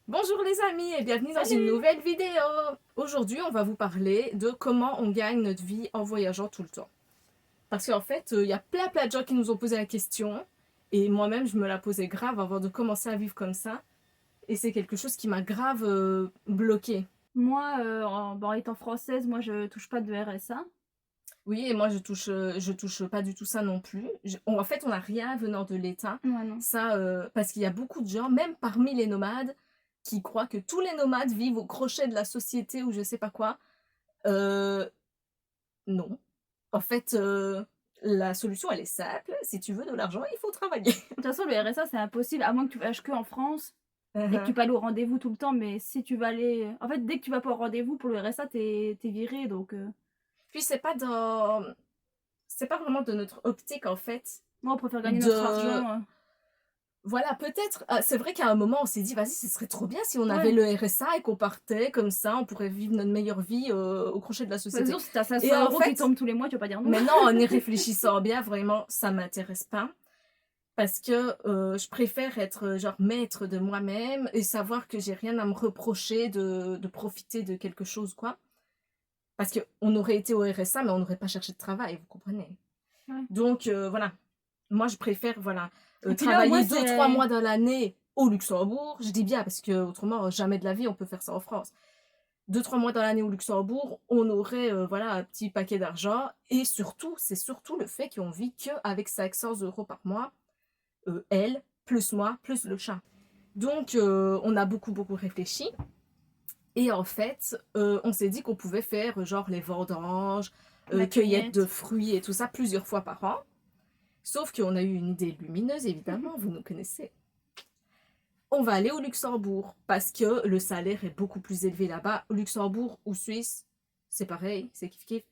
Bonjour les amis et bienvenue dans une Salut! nouvelle vidéo. Aujourd'hui, on va vous parler de comment on gagne notre vie en voyageant tout le temps. Parce qu'en fait, il y a plein de gens qui nous ont posé la question et moi-même, je me la posais grave avant de commencer à vivre comme ça. Et c'est quelque chose qui m'a grave bloquée. Moi, en étant française, moi, je touche pas de RSA. Oui, et moi, je touche pas du tout ça non plus. En fait, on n'a rien venant de l'État. Ouais, non. Ça, parce qu'il y a beaucoup de gens, même parmi les nomades, qui croient que tous les nomades vivent au crochet de la société ou je sais pas quoi. Euh, Non. En fait, la solution, elle est simple. Si tu veux de l'argent, il faut travailler. De toute façon, le RSA, c'est impossible, à moins que tu voyages qu'en France Mmh et que tu mh. peux aller au rendez-vous tout le temps, mais si tu vas aller en fait, dès que tu vas pas au rendez-vous pour le RSA, tu es viré, donc Puis c'est pas vraiment de notre optique, en fait, moi, on préfère gagner notre de argent, voilà, peut-être, c'est vrai qu'à un moment, on s'est dit: «Vas-y, ce serait trop bien si on avait ouais. le RSA et qu'on partait comme ça, on pourrait vivre notre meilleure vie, au crochet de la Bah, c'est société» sûr, si tu as et 500 en € qui fait, tombent tous les mois, tu vas pas dire non. maintenant, en y réfléchissant bien, vraiment, ça m'intéresse pas. Parce que, je préfère être, genre maître de moi-même et savoir que j'ai rien à me reprocher de profiter de quelque chose, quoi. Parce qu'on aurait été au RSA, mais on n'aurait pas cherché de travail, vous comprenez? Ouais. Donc voilà, moi je préfère, voilà, Et puis là, au moins, travailler 2-3 c'est mois dans l'année au Luxembourg. Je dis bien parce qu'autrement, jamais de la vie on peut faire ça en France. 2-3 mois dans l'année au Luxembourg, on aurait, voilà, un petit paquet d'argent et surtout, c'est surtout le fait qu'on vit qu'avec 500 € par mois, elle, plus moi, plus le chat. Donc on a beaucoup réfléchi et en fait, on s'est dit qu'on pouvait faire, genre les vendanges, la cueillette de cueillette. fruits et tout ça plusieurs fois par an. Sauf qu'on a eu une idée lumineuse évidemment, vous nous connaissez. On va aller au Luxembourg parce que le salaire est beaucoup plus élevé là-bas. Au Luxembourg ou Suisse, c'est pareil, c'est kiff kiff.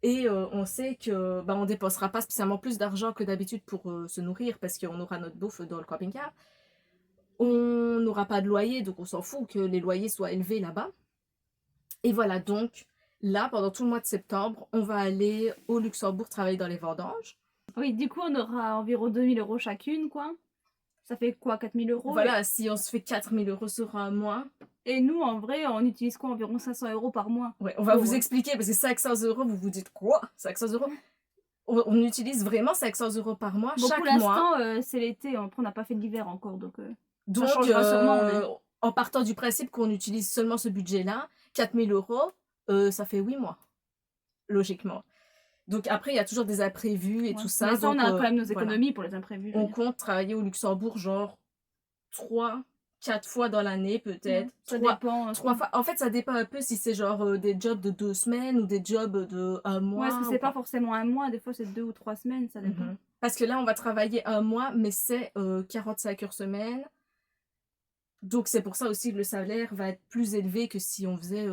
Et on sait que bah, on dépensera pas spécialement plus d'argent que d'habitude pour se nourrir parce qu'on aura notre bouffe dans le camping-car. On n'aura pas de loyer, donc on s'en fout que les loyers soient élevés là-bas. Et voilà, donc là, pendant tout le mois de septembre, on va aller au Luxembourg travailler dans les vendanges. Oui, du coup, on aura environ 2 000 € chacune, quoi. Ça fait quoi, 4 000 € Voilà, si on se fait 4 000 € sur un mois, et nous, en vrai, on utilise quoi? Environ 500 € par mois ouais, on va vous pour, expliquer parce que 500 €, vous vous dites quoi? 500 €? On utilise vraiment 500 € par mois, bon, pour chaque mois. l'instant, c'est l'été, après on n'a pas fait l'hiver encore, donc ça Donc, changera sûrement, mais en partant du principe qu'on utilise seulement ce budget-là, 4 000 €, ça fait 8 mois, logiquement. Donc après, il y a toujours des imprévus et ouais. tout ça, Mais ça, on donc a quand même nos voilà. économies pour les imprévus, je veux On dire. compte travailler au Luxembourg genre 3-4 fois dans l'année Ouais, peut-être. ça 3 dépend, 3 fois en fait, ça dépend un peu si c'est genre, des jobs de 2 semaines ou des jobs de un ouais, parce que mois ou c'est pas quoi. forcément un mois, des fois c'est 2 ou 3 semaines, ça dépend. Mmh. Parce que là, on va travailler un mois, mais c'est, 45 heures semaine. Donc c'est pour ça aussi que le salaire va être plus élevé que si on faisait,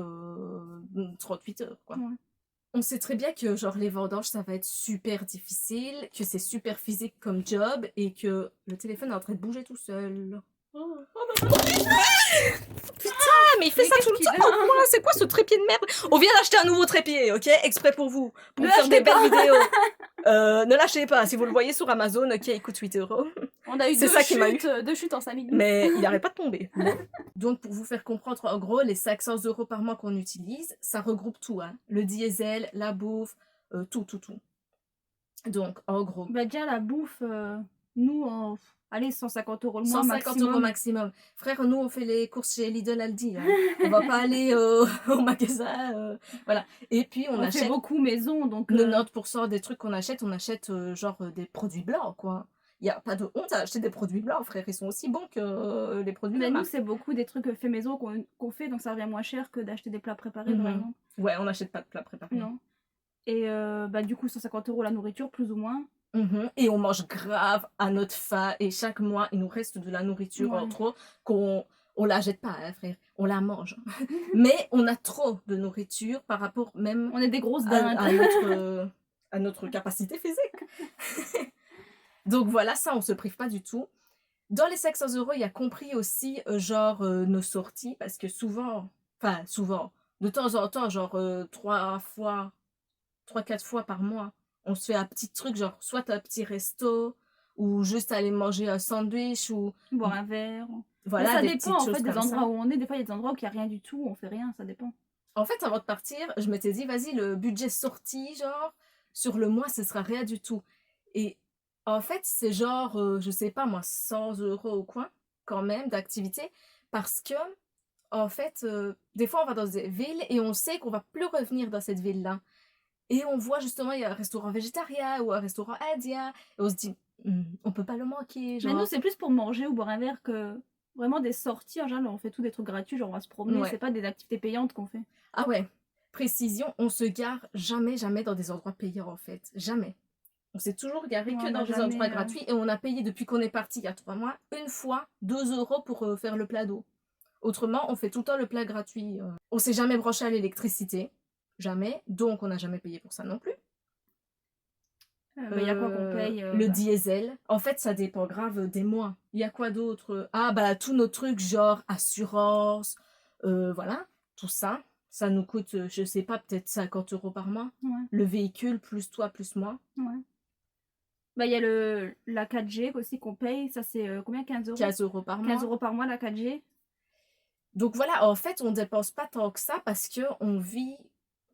38 heures, quoi. Ouais. On sait très bien que genre les vendanges, ça va être super difficile, que c'est super physique comme job et que le téléphone est en train de bouger tout seul. Oh, oh mais il fait Mais ça tout qu'est-ce le qu'il temps, a? quoi! C'est quoi ce trépied de merde? On vient d'acheter un nouveau trépied, OK? Exprès pour vous, Ne pour faire des l'achetez belles pas! vidéos. Ne l'achetez pas, si vous le voyez sur Amazon, OK, il coûte 8 €. On a eu C'est 2 ça qui m'a eu. chutes, 2 chutes en 5 minutes. Mais il arrête pas de tomber. Bon. Donc pour vous faire comprendre, en gros, les 500 € par mois qu'on utilise, ça regroupe tout, hein. Le diesel, la bouffe, tout. Donc en gros, Bah, déjà la bouffe, nous, allez, 150 € le mois 150 € maximum. maximum. Frère, nous on fait les courses chez Lidl, Aldi, hein. On va pas aller au au magasin, voilà. Et puis on On fait achète beaucoup maison, donc 90 % des trucs qu'on achète, on achète, genre, des produits blancs, quoi. Il y a pas de honte à acheter des produits blancs, frère, ils sont aussi bons que, les produits de mais nous, marque. c'est beaucoup des trucs, faits maison qu'on fait, donc ça revient moins cher que d'acheter des plats préparés, par Mmh. exemple. Ouais, on n'achète pas de plats préparés. Non. Et bah, du coup, 150 € la nourriture, plus ou moins. Et on mange grave à notre faim et chaque mois, il nous reste de la nourriture en Ouais. trop qu'on la jette pas, hein, frère, on la mange. Mais on a trop de nourriture par rapport même On est des grosses à dindes. à notre capacité physique. Donc voilà, ça, on se prive pas du tout. Dans les 500 €, il y a compris aussi, genre, nos sorties parce que souvent, de temps en temps, genre, 3 fois 3-4 fois par mois, on se fait un petit truc, genre soit un petit resto ou juste aller manger un sandwich ou Boire un verre. Mais Voilà, ça des dépend petites en choses fait des comme ça. endroits où on est. Des fois, il y a des endroits où il y a rien du tout, on fait rien, ça dépend. En fait, avant de partir, je m'étais dit: «Vas-y, le budget sortie, genre, sur le mois, ce sera rien du tout» et en fait, c'est genre, je sais pas moi, 100 € au coin, quand même, d'activité parce que en fait, des fois, on va dans des villes et on sait qu'on va plus revenir dans cette ville-là et on voit justement, il y a un restaurant végétarien ou un restaurant indien et on se dit: on peut pas le manquer», Mais nous, genre c'est plus pour manger ou boire un verre que vraiment des sorties. En général, on fait tout des trucs gratuits, genre on va se promener, c'est ouais. pas des activités payantes qu'on fait. Ah ouais, précision, on se gare jamais, jamais dans des endroits payants, en fait, jamais. On s'est toujours garé Ouais, que on dans n'a des endroits jamais. gratuits et on a payé depuis qu'on est parti il y a 3 mois, une fois 2 € pour, faire le plat d'eau. Autrement, on fait tout le temps le plat gratuit, On s'est jamais branché à l'électricité, jamais, donc on n'a jamais payé pour ça non plus. Bah, il y a quoi qu'on paye Le bah, diesel, en fait, ça dépend grave des mois. Il y a quoi d'autre? Ah bah, tous nos trucs genre assurance, voilà, tout ça, ça nous coûte, je sais pas, peut-être 50 € par mois. ouais, Le véhicule plus toi plus moi, ouais. Bah, il y a la 4G aussi qu'on paye, ça c'est combien? 15 €? 15 € par 15 mois. € par mois la 4G. Donc voilà, en fait, on dépense pas tant que ça parce que on vit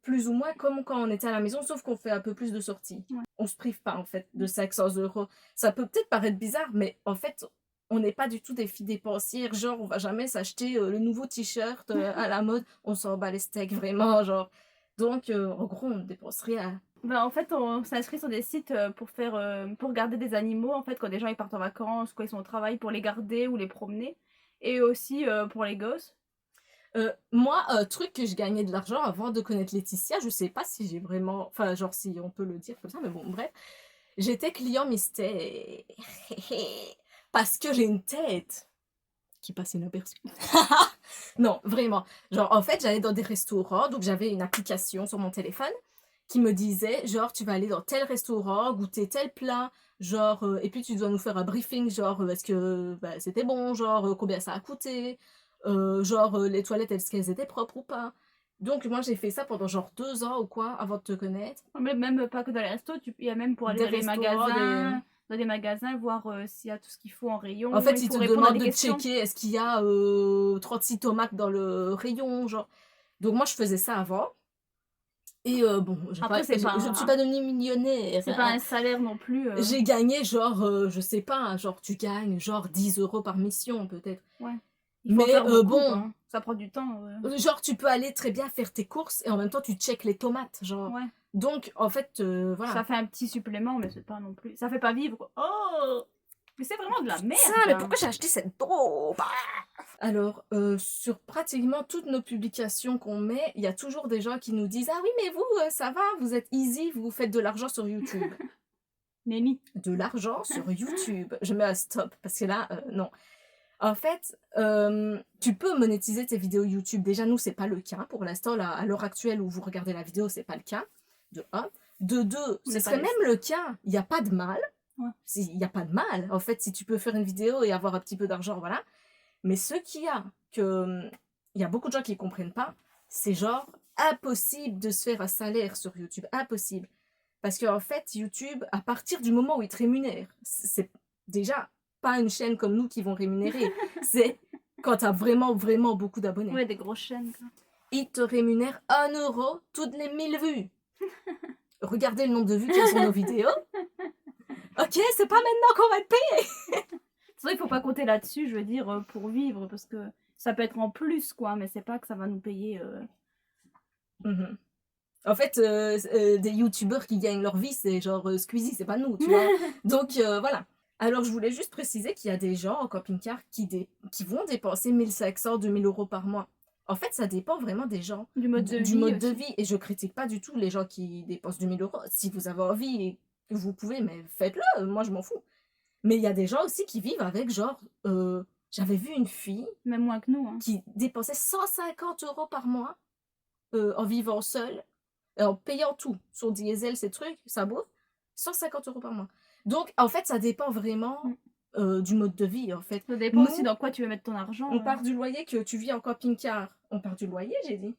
plus ou moins comme quand on était à la maison, sauf qu'on fait un peu plus de sorties. Ouais. On se prive pas en fait de 500 €. Ça peut peut-être paraître bizarre, mais en fait, on n'est pas du tout des filles dépensières. Genre, on va jamais s'acheter le nouveau t-shirt à la mode. On s'en bat les steaks vraiment, genre. Donc, en gros, on ne dépense rien. Bah, en fait, on s'inscrit sur des sites pour faire, pour garder des animaux, en fait, quand des gens ils partent en vacances, quand ils sont au travail, pour les garder ou les promener. Et aussi pour les gosses. Moi, truc que je gagnais de l'argent avant de connaître Laetitia, je sais pas si j'ai vraiment, enfin, genre si on peut le dire comme ça, mais bon, bref. J'étais client mystère. Parce que j'ai une tête qui passe inaperçue. Non, vraiment. Genre, en fait, j'allais dans des restaurants, donc j'avais une application sur mon téléphone qui me disait, genre, tu vas aller dans tel restaurant, goûter tel plat, genre, et puis tu dois nous faire un briefing, genre, est-ce que bah, c'était bon, genre, combien ça a coûté, genre, les toilettes, est-ce qu'elles étaient propres ou pas. Donc, moi, j'ai fait ça pendant genre 2 ans ou quoi, avant de te connaître. Même pas que dans les restos, il y a même pour aller Des restaurants, des... dans des magasins, voir s'il y a tout ce qu'il faut en En rayon. fait, Il ils faut te répondre à demandent des de questions. checker est-ce qu'il y a 36 tomates dans le rayon, genre. Donc moi, je faisais ça avant. Et bon, Après, je ne suis pas devenue millionnaire, c'est pas hein. un salaire non plus. J'ai gagné genre, je sais pas, hein, genre tu gagnes genre 10 € par mission peut-être. Ouais. Il faut en Mais faire beaucoup, quoi, bon, hein. Ça prend du temps. genre tu peux aller très bien faire tes courses et en même temps tu checkes les tomates, genre. Ouais. Donc en fait, voilà. Ça fait un petit supplément, mais c'est pas non plus. Ça fait pas vivre, quoi. Oh! Mais c'est vraiment de la merde, Ça, mais hein. pourquoi j'ai acheté cette daube? Alors, sur pratiquement toutes nos publications qu'on met, il y a toujours des gens qui nous disent: «Ah oui, mais vous, ça va, vous êtes easy, vous faites de l'argent sur YouTube». Nenni. De l'argent sur YouTube? Je mets un stop parce que là, non. En fait, tu peux monétiser tes vidéos YouTube. Déjà, nous, c'est pas le cas. Pour l'instant, là, à l'heure actuelle où vous regardez la vidéo, c'est pas le cas, de un. De 2, On ce n'est pas serait des même le cas. Il y a pas de mal. Ouais. Il y a pas de mal, en fait, si tu peux faire une vidéo et avoir un petit peu d'argent, voilà. Mais ce qu'il y a, il y a beaucoup de gens qui comprennent pas, c'est genre impossible de se faire un salaire sur YouTube, impossible. Parce qu'en fait, YouTube, à partir du moment où il te rémunère, c'est déjà pas une chaîne comme nous qui vont rémunérer, c'est quand tu as vraiment, vraiment beaucoup d'abonnés. Ouais, des grosses chaînes, quoi. Il te rémunère 1 € toutes les 1000 vues. Regardez le nombre de vues qu'il y a sur nos vidéos. Ok, c'est pas maintenant qu'on va être payé. C'est vrai qu'il faut pas compter là-dessus, je veux dire, pour vivre, parce que ça peut être en plus, quoi, mais c'est pas que ça va nous payer. Mhm. En fait, des youtubeurs qui gagnent leur vie, c'est genre Squeezie, c'est pas nous, tu vois. Donc voilà. Alors je voulais juste préciser qu'il y a des gens en camping-car qui vont dépenser 1500, 2000 € par mois. En fait, ça dépend vraiment des gens, Du mode de du vie mode de aussi. vie. Et je critique pas du tout les gens qui dépensent 2000 €. Si vous avez envie et que vous pouvez, mais faites-le, moi je m'en fous. Mais il y a des gens aussi qui vivent avec genre... j'avais vu une fille Même moins que nous, hein. qui dépensait 150 € par mois en vivant seule, en payant tout, son diesel, ses trucs, sa bouffe, 150 € par mois. Donc, en fait, ça dépend vraiment du mode de vie, en fait. Ça dépend aussi Nous, dans quoi tu veux mettre ton argent. on part du loyer que tu vis en camping-car. On part du loyer, j'ai dit.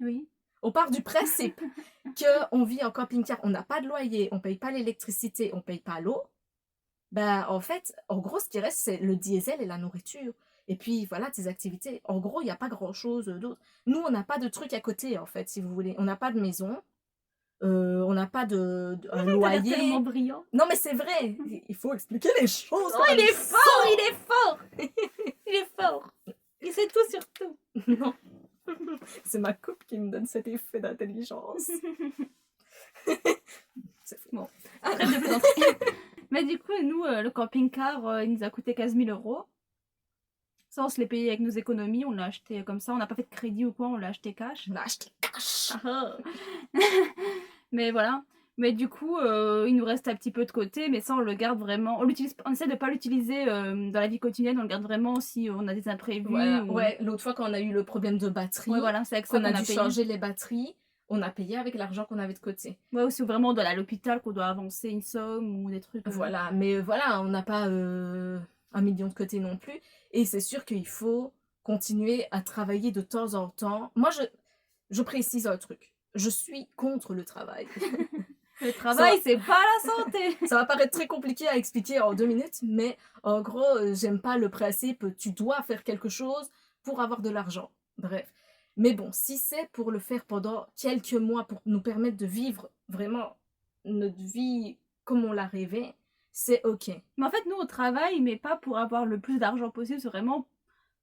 Oui. On part du principe qu'on vit en camping-car, on n'a pas de loyer, on paye pas l'électricité, on paye pas l'eau. Ben, en fait, en gros, ce qui reste, c'est le diesel et la nourriture. Et puis voilà, tes activités. En gros, il y a pas grand-chose, d'autre. Nous, on n'a pas de trucs à côté, en fait, si vous voulez. On n'a pas de maison, on n'a pas un Tu as l'air tellement loyer. brillant. Non, mais c'est vrai! Il faut expliquer les choses Oh, comme il elles est fort, il sont! est fort! Il est fort! Il sait tout sur tout. Non, c'est ma coupe qui me donne cet effet d'intelligence. C'est fou. Bon, trêve de plaisanterie. Mais du coup, nous, le camping-car, il nous a coûté 15 000 €. Ça, on se l'est payé avec nos économies, on l'a acheté comme ça, on n'a pas fait de crédit ou quoi, on l'a acheté cash. On a acheté cash! Mais voilà. Mais du coup, il nous reste un petit peu de côté, mais ça, on le garde vraiment. On essaie de pas l'utiliser dans la vie quotidienne, on le garde vraiment si on a des imprévus. Voilà, ou- ouais, l'autre fois quand on a eu le problème de batterie, Ouais, voilà, c'est avec ça qu'on a qu'on a dû payé. changer les batteries, on a payé avec l'argent qu'on avait de côté. Ouais, ou si vraiment on doit aller à l'hôpital, qu'on doit avancer une somme ou des trucs. Voilà, mais voilà, on n'a pas 1 million de côté non plus. Et c'est sûr qu'il faut continuer à travailler de temps en temps. Moi, je précise un truc. Je suis contre le travail. Le travail, c'est pas la santé! Ça va paraître très compliqué à expliquer en 2 minutes, mais en gros, j'aime pas le principe tu dois faire quelque chose pour avoir de l'argent. Bref. Mais bon, si c'est pour le faire pendant quelques mois pour nous permettre de vivre vraiment notre vie comme on l'a rêvé, c'est ok. Mais en fait, nous, on travaille, mais pas pour avoir le plus d'argent possible, c'est vraiment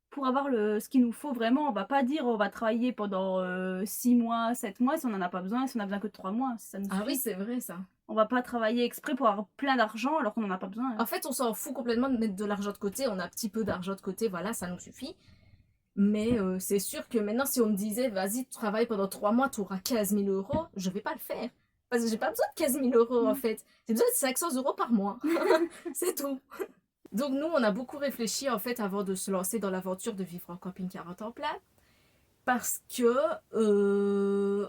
pour avoir ce qu'il nous faut vraiment. On va pas dire on va travailler pendant 6 mois, 7 mois si on en a pas besoin, si on a besoin que de 3 mois, ça nous Ah oui, suffit. c'est vrai ça. On va pas travailler exprès pour avoir plein d'argent alors qu'on en a pas besoin. En fait, on s'en fout complètement de mettre de l'argent de côté. On a un petit peu d'argent de côté, voilà, ça nous suffit. Mais c'est sûr que maintenant, si on me disait, vas-y, tu travailles pendant 3 mois, tu auras 15 000 €, je vais pas le faire. Parce que j'ai pas besoin de 15 000 € en fait. J'ai besoin de 500 € par mois. C'est tout. Donc nous, on a beaucoup réfléchi en fait avant de se lancer dans l'aventure de vivre en camping-car en temps plein. Parce que,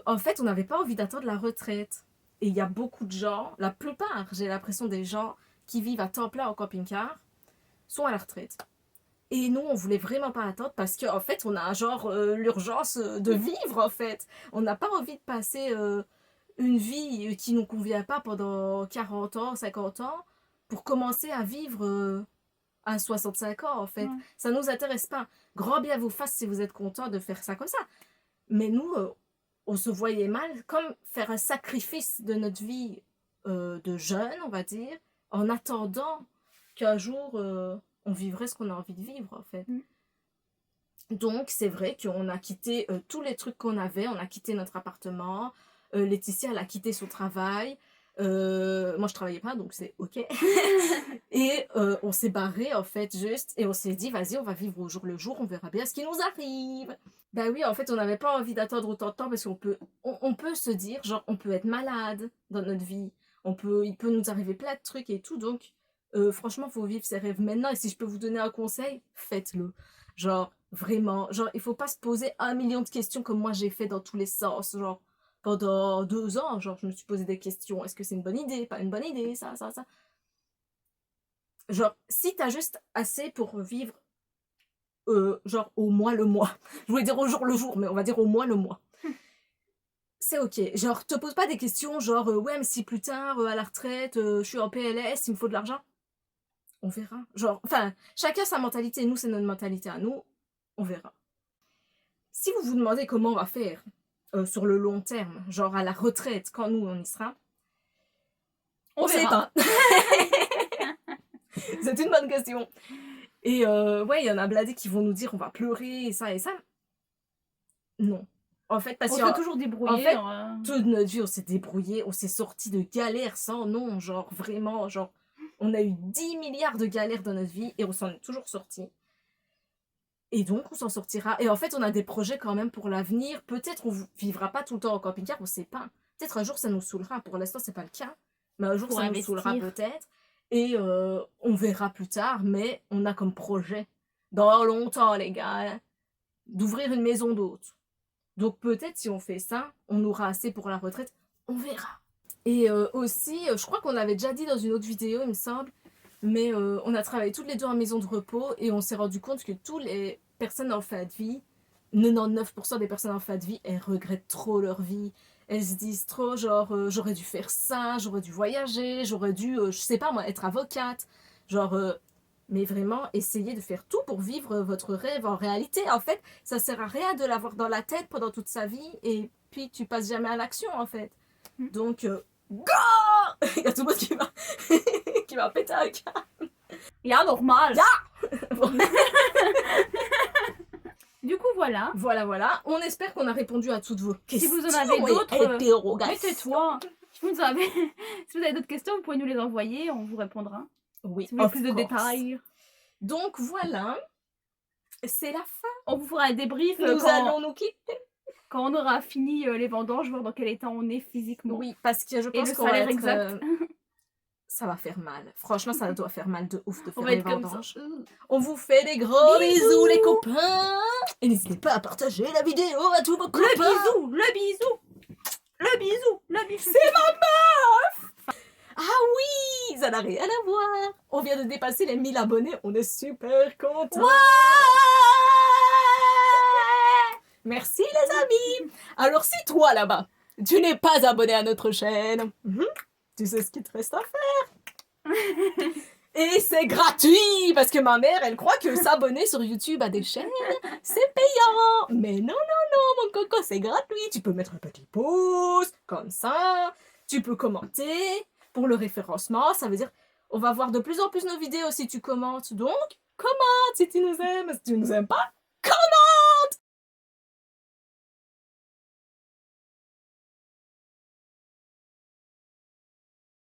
en fait, on n'avait pas envie d'attendre la retraite. Et il y a beaucoup de gens, la plupart, j'ai l'impression des gens qui vivent à temps plein en camping-car, sont à la retraite. Et nous, on voulait vraiment pas attendre parce qu'en fait, on a genre l'urgence de vivre en fait. On n'a pas envie de passer une vie qui nous convient pas pendant 40 ans, 50 ans pour commencer à vivre à 65 ans en fait. Ouais. Ça nous intéresse pas. Grand bien vous fasse si vous êtes content de faire ça comme ça. Mais nous, on se voyait mal comme faire un sacrifice de notre vie de jeune, on va dire, en attendant qu'un jour on vivrait ce qu'on a envie de vivre en fait. Donc c'est vrai qu'on a quitté tous les trucs qu'on avait, on a quitté notre appartement, Laetitia elle a quitté son travail, moi je travaillais pas donc c'est ok. Et on s'est barré en fait juste et on s'est dit vas-y on va vivre au jour le jour, on verra bien ce qui nous arrive. Bah oui en fait on n'avait pas envie d'attendre autant de temps parce qu'on peut, on peut se dire genre on peut être malade dans notre vie, il peut nous arriver plein de trucs et tout donc franchement faut vivre ses rêves maintenant et si je peux vous donner un conseil, faites-le. Genre vraiment, genre il faut pas se poser 1 million de questions comme moi j'ai fait dans tous les sens, genre pendant 2 ans, genre je me suis posé des questions, est-ce que c'est une bonne idée, pas une bonne idée, ça. Genre, si t'as juste assez pour vivre, genre au mois le mois. Je voulais dire au jour le jour, mais on va dire au mois le mois. C'est ok. Genre, te pose pas des questions genre, ouais, mais si plus tard, à la retraite, je suis en PLS, il me faut de l'argent. On verra. Genre, enfin, chacun sa mentalité. Nous, c'est notre mentalité à nous. On verra. Si vous vous demandez comment on va faire sur le long terme, genre à la retraite, quand nous, on y sera, on sait verra. pas. C'est une bonne question. Et ouais, il y en a bladés qui vont nous dire on va pleurer et ça et ça. Non. En fait, parce On que s'est toujours débrouillé. en fait, toute notre vie, on s'est débrouillé, on s'est sorti de galères sans nom, genre vraiment, genre on a eu 10 milliards de galères dans notre vie et on s'en est toujours sorti. Et donc, on s'en sortira. Et en fait, on a des projets quand même pour l'avenir. Peut-être on vivra pas tout le temps en camping-car, on sait pas. Peut-être un jour, ça nous saoulera. Pour l'instant, c'est pas le cas. Mais un jour, Pour ça nous saoulera investir. peut-être. Et on verra plus tard. Mais on a comme projet, dans longtemps, les gars, d'ouvrir une maison d'hôtes. Donc peut-être si on fait ça, on aura assez pour la retraite. On verra. Et aussi, je crois qu'on avait déjà dit dans une autre vidéo, il me semble, mais on a travaillé toutes les deux en maison de repos et on s'est rendu compte que toutes les personnes en fin de vie, 99% des personnes en fin de vie, elles regrettent trop leur vie. Elles se disent trop genre j'aurais dû faire ça, j'aurais dû voyager, j'aurais dû, je sais pas moi, être avocate. Genre Mais vraiment, essayez de faire tout pour vivre votre rêve en réalité. En fait, ça sert à rien de l'avoir dans la tête pendant toute sa vie et puis tu passes jamais à l'action en fait. Donc, go! Il y a tout le monde qui va, qui va péter un câble. Ja, normal. Bon. Du coup, voilà. Voilà. On espère qu'on a répondu à toutes vos questions. Si vous en avez et d'autres, interrogations. mais tais-toi. Si vous avez d'autres questions, vous pouvez nous les envoyer, on vous répondra. Oui, Si vous voulez of plus de course. détails. Donc voilà, c'est la fin. On vous fera un débrief Nous allons nous quitter. quand on aura fini les vendanges, voir dans quel état on est physiquement. Oui, parce que je Et pense le qu'on va salaire être, exact. ça va faire mal. Franchement, ça doit faire mal de ouf de On faire va les être comme ça. vendanges. On vous fait des gros bisous les copains. Et n'hésitez pas à partager la vidéo à tous vos copains. Le bisou. C'est ma meuf. Ah oui, ça n'a rien à voir. On vient de dépasser les 1000 abonnés. On est super contents. Ouais. Merci les amis. Alors si toi là-bas, tu n'es pas abonné à notre chaîne, tu sais ce qu'il te reste à faire. Et c'est gratuit parce que ma mère, elle croit que s'abonner sur YouTube à des chaînes, c'est payant. Mais non, mon coco, c'est gratuit. Tu peux mettre un petit pouce, comme ça. Tu peux commenter pour le référencement. Ça veut dire, on va voir de plus en plus nos vidéos si tu commentes. Donc, commente si tu nous aimes. Si tu nous aimes pas,